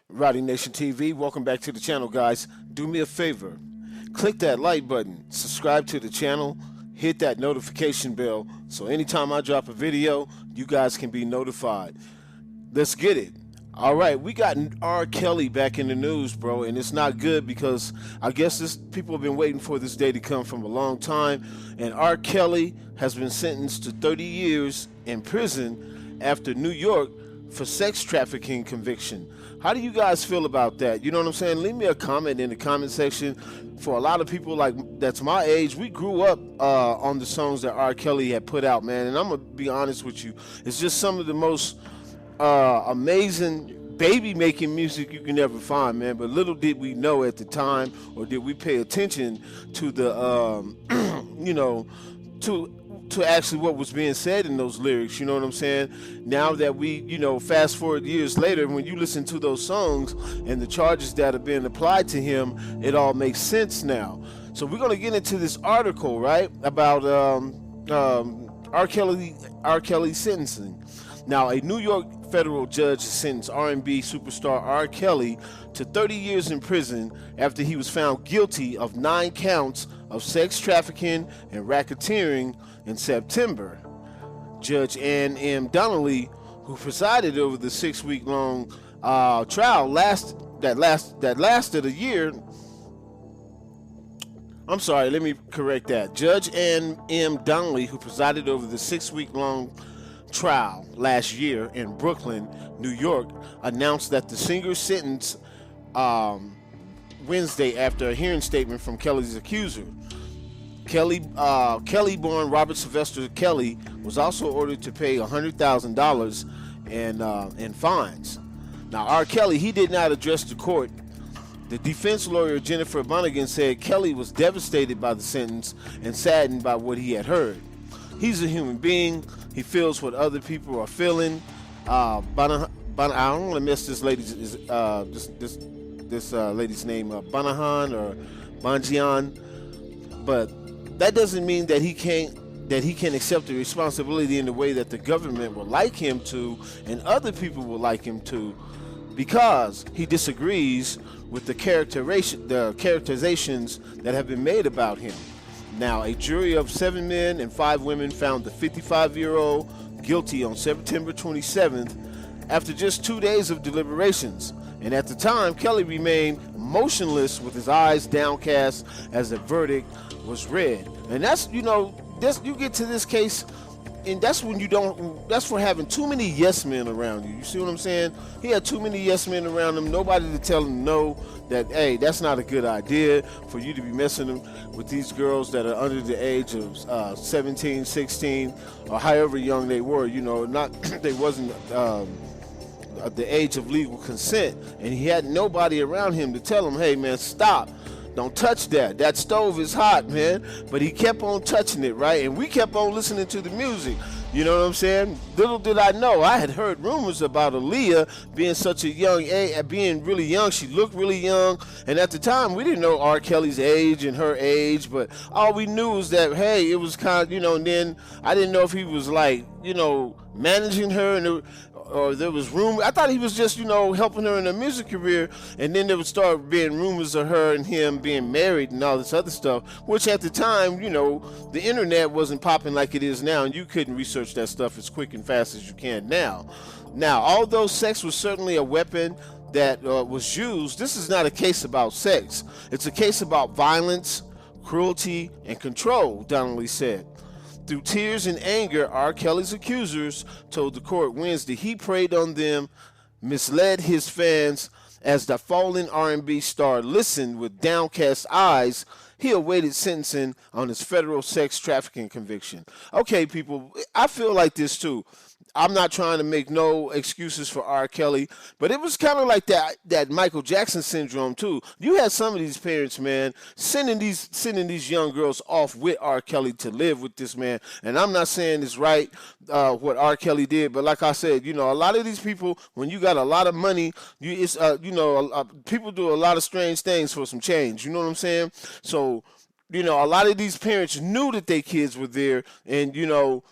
Rowdy Nation TV, welcome back to the channel, guys. Do me a favor, click that like button, subscribe to the channel, hit that notification bell so anytime I drop a video, you guys can be notified. Let's get it. All right, we got R. Kelly back in the news, bro, and it's not good because I guess people have been waiting for this day to come from a long time, and R. Kelly has been sentenced to 30 years in prison after New York for sex trafficking conviction. How do you guys feel about that? You know what I'm saying? Leave me a comment in the comment section. For a lot of people like that's my age, we grew up on the songs that R. Kelly had put out, man, and I'm gonna be honest with you, it's just some of the most amazing baby making music you can ever find, man. But little did we know at the time, or did we pay attention to the you know, to actually what was being said in those lyrics. You know what I'm saying? Now that we, you know, fast forward years later, when you listen to those songs and the charges that are being applied to him, it all makes sense now. So we're gonna get into this article, right, about R. Kelly sentencing. Now, a New York federal judge sentenced R&B superstar R. Kelly to 30 years in prison after he was found guilty of 9 counts of sex trafficking and racketeering in September. Judge Ann M. Donnelly, who presided over the 6-week-long trial that lasted a year. I'm sorry, let me correct that. Judge Ann M. Donnelly, who presided over the 6-week-long trial last year in Brooklyn, New York, announced that the singer's sentence Wednesday after a hearing statement from Kelly's accuser. Kelly-born Robert Sylvester Kelly was also ordered to pay $100,000 in fines. Now, R. Kelly, he did not address the court. The defense lawyer Jennifer Monaghan said Kelly was devastated by the sentence and saddened by what he had heard. He's a human being. He feels what other people are feeling. I don't want to mess this lady's lady's name up, Banahan or Banjian, but that doesn't mean that he can accept the responsibility in the way that the government would like him to and other people would like him to, because he disagrees with the characterizations that have been made about him. Now, a jury of 7 men and 5 women found the 55-year-old guilty on September 27th after just 2 days of deliberations. And at the time, Kelly remained motionless with his eyes downcast as the verdict was read. And that's, you know, you get to this case, and that's for having too many yes men around you. You see what I'm saying? He had too many yes men around him, nobody to tell him no, that, hey, that's not a good idea for you to be messing with these girls that are under the age of 17, 16, or however young they were, you know, they wasn't the age of legal consent, and he had nobody around him to tell him, hey, man, stop. Don't touch that. That stove is hot, man. But he kept on touching it, right? And we kept on listening to the music. You know what I'm saying? Little did I know, I had heard rumors about Aaliyah being such a young age, being really young. She looked really young. And at the time, we didn't know R. Kelly's age and her age. But all we knew was that, hey, it was kind of, you know, and then I didn't know if he was like, you know, managing her, and or there was rumors. I thought he was just, you know, helping her in her music career, and then there would start being rumors of her and him being married and all this other stuff, which at the time, you know, the internet wasn't popping like it is now, and you couldn't research that stuff as quick and fast as you can now. Now, although sex was certainly a weapon that was used, this is not a case about sex. It's a case about violence, cruelty, and control, Donnelly said. Through tears and anger, R. Kelly's accusers told the court Wednesday he preyed on them, misled his fans. As the fallen R&B star listened with downcast eyes, he awaited sentencing on his federal sex trafficking conviction. Okay, people, I feel like this too. I'm not trying to make no excuses for R. Kelly, but it was kind of like that Michael Jackson syndrome too. You had some of these parents, man, sending these young girls off with R. Kelly to live with this man. And I'm not saying it's right what R. Kelly did, but like I said, you know, a lot of these people, when you got a lot of money, people do a lot of strange things for some change. You know what I'm saying? So, you know, a lot of these parents knew that their kids were there, and, you know,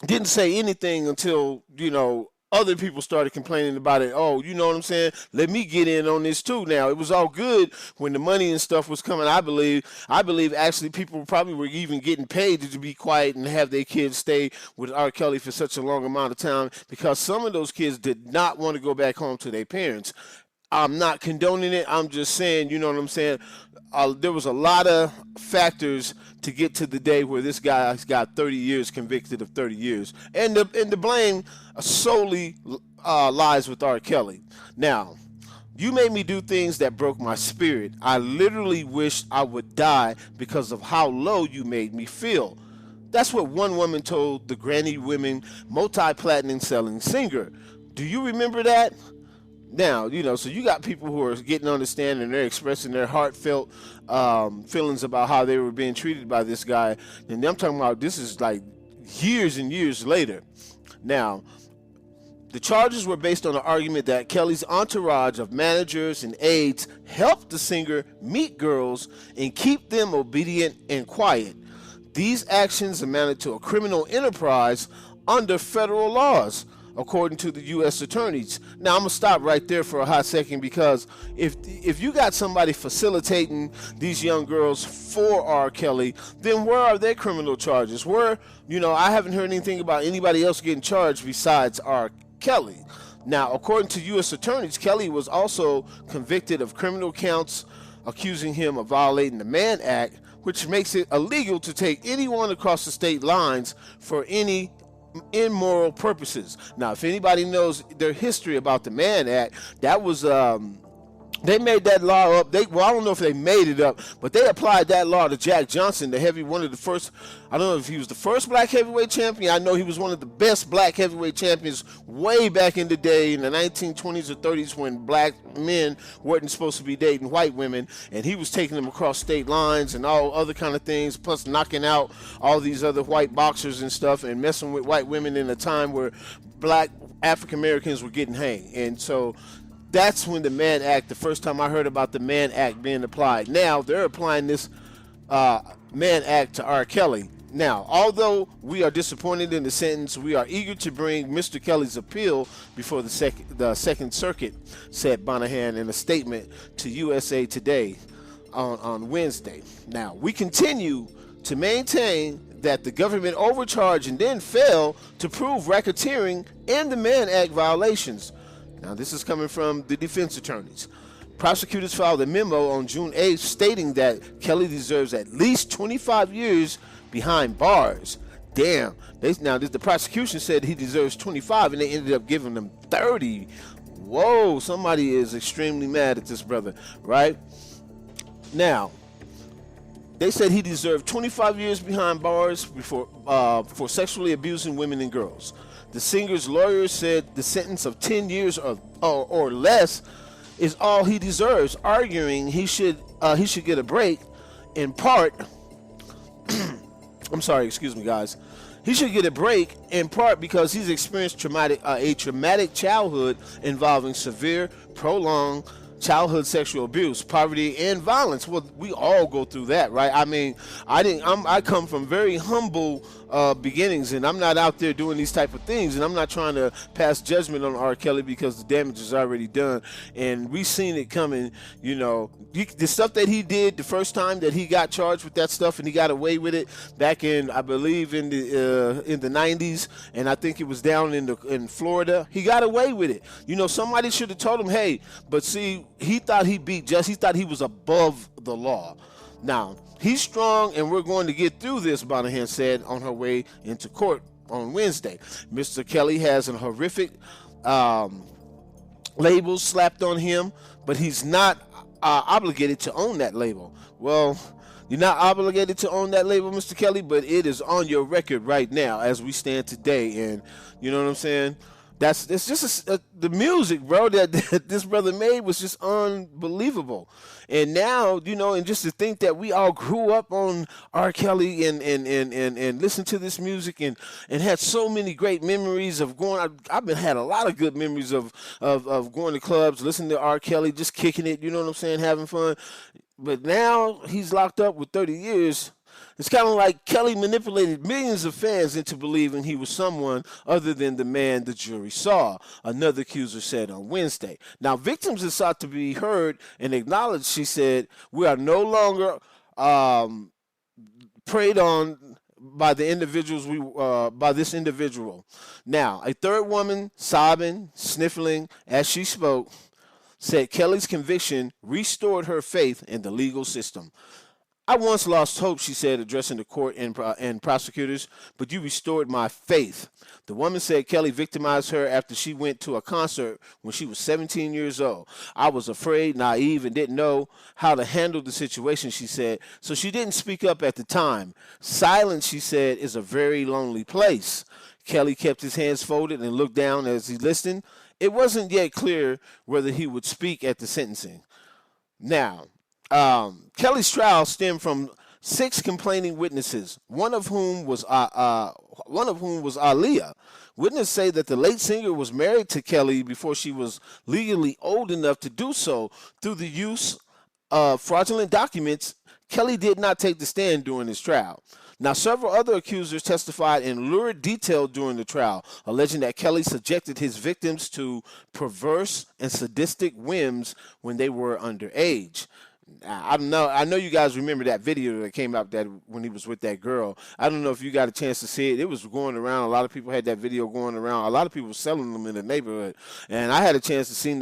didn't say anything until, you know, other people started complaining about it. Oh, you know what I'm saying? Let me get in on this too. Now it was all good when the money and stuff was coming. I believe. Actually people probably were even getting paid to be quiet and have their kids stay with R. Kelly for such a long amount of time because some of those kids did not want to go back home to their parents. I'm not condoning it. I'm just saying, you know what I'm saying? There was a lot of factors to get to the day where this guy's got 30 years, convicted of 30 years. And the blame solely lies with R. Kelly. Now, you made me do things that broke my spirit. I literally wished I would die because of how low you made me feel. That's what one woman told the Grammy Women multi-platinum selling singer. Do you remember that? Now, so you got people who are getting on the stand and they're expressing their heartfelt feelings about how they were being treated by this guy. And I'm talking about this is like years and years later. Now, the charges were based on the argument that Kelly's entourage of managers and aides helped the singer meet girls and keep them obedient and quiet. These actions amounted to a criminal enterprise under federal laws, according to the U.S. attorneys. Now, I'm going to stop right there for a hot second because if you got somebody facilitating these young girls for R. Kelly, then where are their criminal charges? I haven't heard anything about anybody else getting charged besides R. Kelly. Now, according to U.S. attorneys, Kelly was also convicted of criminal counts accusing him of violating the Mann Act, which makes it illegal to take anyone across the state lines for any immoral purposes. Now, if anybody knows their history about the Mann Act, that was they made that law up. I don't know if they made it up, but they applied that law to Jack Johnson, one of the first. I don't know if he was the first black heavyweight champion. I know he was one of the best black heavyweight champions way back in the day in the 1920s or 30s when black men weren't supposed to be dating white women, and he was taking them across state lines and all other kind of things, plus knocking out all these other white boxers and stuff and messing with white women in a time where black African Americans were getting hanged. And so that's when the Mann Act, the first time I heard about the Mann Act being applied. Now they're applying this Mann Act to R. Kelly. Now, although we are disappointed in the sentence, we are eager to bring Mr. Kelly's appeal before the Second Circuit, said Monahan in a statement to USA Today on Wednesday. Now, we continue to maintain that the government overcharged and then failed to prove racketeering and the Mann Act violations. Now, this is coming from the defense attorneys. Prosecutors filed a memo on June 8th stating that Kelly deserves at least 25 years behind bars. Damn. The prosecution said he deserves 25, and they ended up giving him 30. Whoa, somebody is extremely mad at this brother, right? Now, they said he deserved 25 years behind bars for sexually abusing women and girls. The singer's lawyers said the sentence of 10 years or less is all he deserves, arguing he should get a break in part. I'm sorry, excuse me, guys. He should get a break in part because he's experienced a traumatic childhood involving severe, prolonged childhood sexual abuse, poverty, and violence. Well, we all go through that, right? I mean, I come from very humble beginnings, and I'm not out there doing these type of things, and I'm not trying to pass judgment on R. Kelly because the damage is already done, and we seen it coming. The stuff that he did the first time that he got charged with that stuff, and he got away with it back in, I believe, in the 90s, and I think it was down in Florida. He got away with it. Somebody should have told him, hey, but see, he thought he beat just. He thought he was above the law. Now, he's strong, and we're going to get through this, Monahan said on her way into court on Wednesday. Mr. Kelly has a horrific label slapped on him, but he's not obligated to own that label. Well, you're not obligated to own that label, Mr. Kelly, but it is on your record right now as we stand today, and you know what I'm saying? It's just the music, bro, that this brother made was just unbelievable. And now, and just to think that we all grew up on R. Kelly and listened to this music and had so many great memories of going. I've had a lot of good memories of going to clubs, listening to R. Kelly, just kicking it, you know what I'm saying, having fun. But now he's locked up with 30 years. It's kind of like Kelly manipulated millions of fans into believing he was someone other than the man the jury saw, another accuser said on Wednesday. Now, victims are sought to be heard and acknowledged, she said. We are no longer preyed on by the individuals by this individual. Now, a third woman, sobbing, sniffling as she spoke, said Kelly's conviction restored her faith in the legal system. I once lost hope, she said, addressing the court and prosecutors, but you restored my faith. The woman said Kelly victimized her after she went to a concert when she was 17 years old. I was afraid, naive, and didn't know how to handle the situation, she said, so she didn't speak up at the time. Silence, she said, is a very lonely place. Kelly kept his hands folded and looked down as he listened. It wasn't yet clear whether he would speak at the sentencing. Now, Kelly's trial stemmed from 6 complaining witnesses, one of whom was Aaliyah. Witnesses say that the late singer was married to Kelly before she was legally old enough to do so. Through the use of fraudulent documents, Kelly did not take the stand during his trial. Now, several other accusers testified in lurid detail during the trial, alleging that Kelly subjected his victims to perverse and sadistic whims when they were underage. I know you guys remember that video that came out that when he was with that girl. I don't know if you got a chance to see it. It was going around. A lot of people had that video going around. A lot of people were selling them in the neighborhood, and I had a chance to see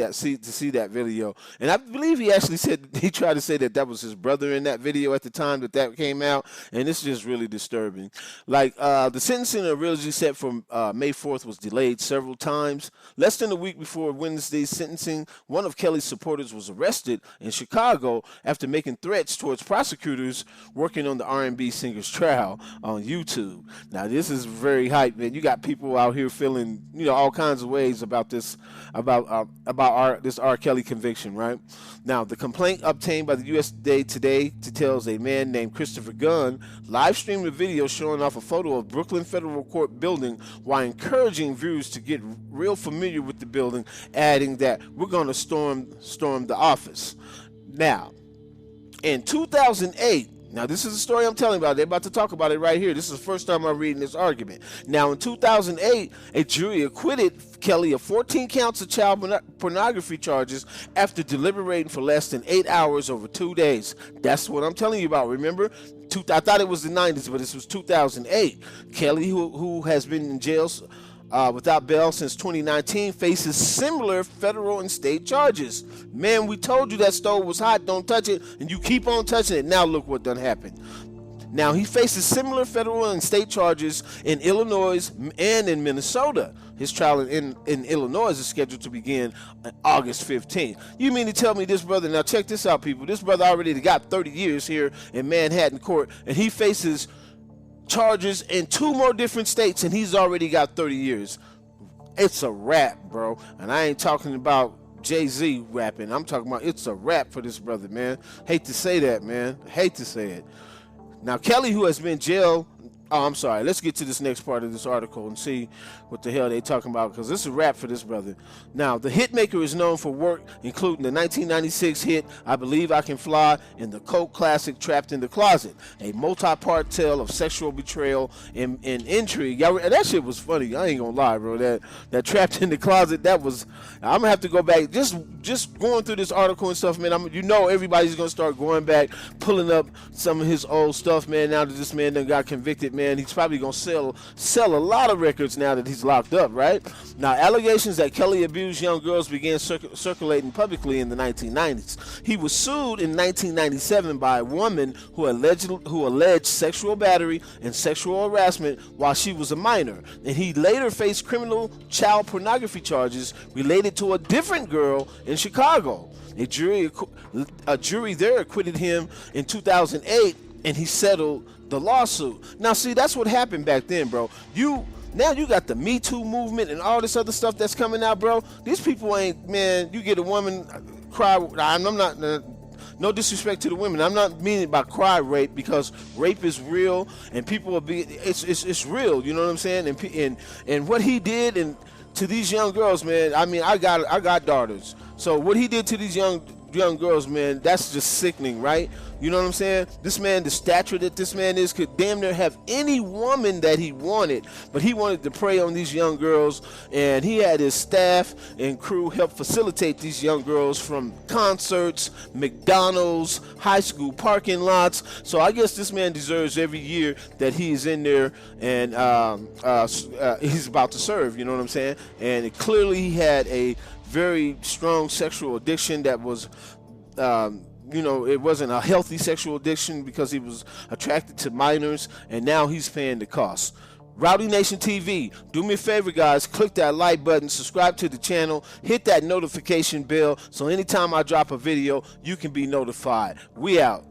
that video. And I believe he actually said he tried to say that was his brother in that video at the time that came out, and it's just really disturbing. Like the sentencing originally set for May 4th was delayed several times. Less than a week before Wednesday's sentencing, one of Kelly's supporters was arrested in Chicago after making threats towards prosecutors working on the R&B singer's trial on YouTube. Now, this is very hype, man. You got people out here feeling, all kinds of ways about this, this R. Kelly conviction, right? Now, the complaint obtained by the USA Today details a man named Christopher Gunn live streamed a video showing off a photo of Brooklyn Federal Court building while encouraging viewers to get real familiar with the building, adding that we're going to storm the office. Now, in 2008, now this is the story I'm telling about. They're about to talk about it right here. This is the first time I'm reading this argument. Now, in 2008, a jury acquitted Kelly of 14 counts of child pornography charges after deliberating for less than 8 hours over 2 days. That's what I'm telling you about. Remember, I thought it was the 90s, but this was 2008. Kelly, who has been in jail without bail since 2019, faces similar federal and state charges. Man, we told you that stove was hot, don't touch it, and you keep on touching it. Now look what done happened. Now, he faces similar federal and state charges in Illinois and in Minnesota. His trial in Illinois is scheduled to begin on August 15th. You mean to tell me this brother, now check this out, people, this brother already got 30 years here in Manhattan court, and he faces charges in 2 more different states, and he's already got 30 years. It's a wrap, bro. And I ain't talking about Jay-Z rapping. I'm talking about it's a wrap for this brother, man. Hate to say that, man. Hate to say it. Now, Kelly, who has been jailed, I'm sorry. Let's get to this next part of this article and see what the hell they talking about, because this is a wrap for this brother. Now, the hitmaker is known for work including the 1996 hit I Believe I Can Fly and the cult classic Trapped in the Closet, a multi-part tale of sexual betrayal and intrigue. Y'all, that shit was funny. I ain't gonna lie, bro. That Trapped in the Closet, that was. I'm gonna have to go back. Just going through this article and stuff, man. Everybody's gonna start going back, pulling up some of his old stuff, man. Now that this man done got convicted, man, he's probably gonna sell a lot of records now that he's locked up, right? Now, allegations that Kelly abused young girls began circulating publicly in the 1990s. He was sued in 1997 by a woman who alleged sexual battery and sexual harassment while she was a minor, and he later faced criminal child pornography charges related to a different girl in Chicago. A jury there acquitted him in 2008, and he settled the lawsuit. Now, see, that's what happened back then, bro. Now you got the Me Too movement and all this other stuff that's coming out, bro. These people ain't, man, you get a woman cry. I'm not, no disrespect to the women. I'm not meaning by cry rape, because rape is real and people will be, it's real, you know what I'm saying? And what he did to these young girls, man, I mean, I got daughters. So what he did to these young young girls, man, that's just sickening, right? You know what I'm saying? This man, the stature that this man is, could damn near have any woman that he wanted, but he wanted to prey on these young girls, and he had his staff and crew help facilitate these young girls from concerts, McDonald's, high school parking lots. So I guess this man deserves every year that he's in there and he's about to serve, you know what I'm saying? And clearly he had a very strong sexual addiction that was you know, it wasn't a healthy sexual addiction because he was attracted to minors, and now he's paying the cost. Rowdy Nation TV, do me a favor, guys, click that like button, subscribe to the channel, hit that notification bell so anytime I drop a video, you can be notified. We out.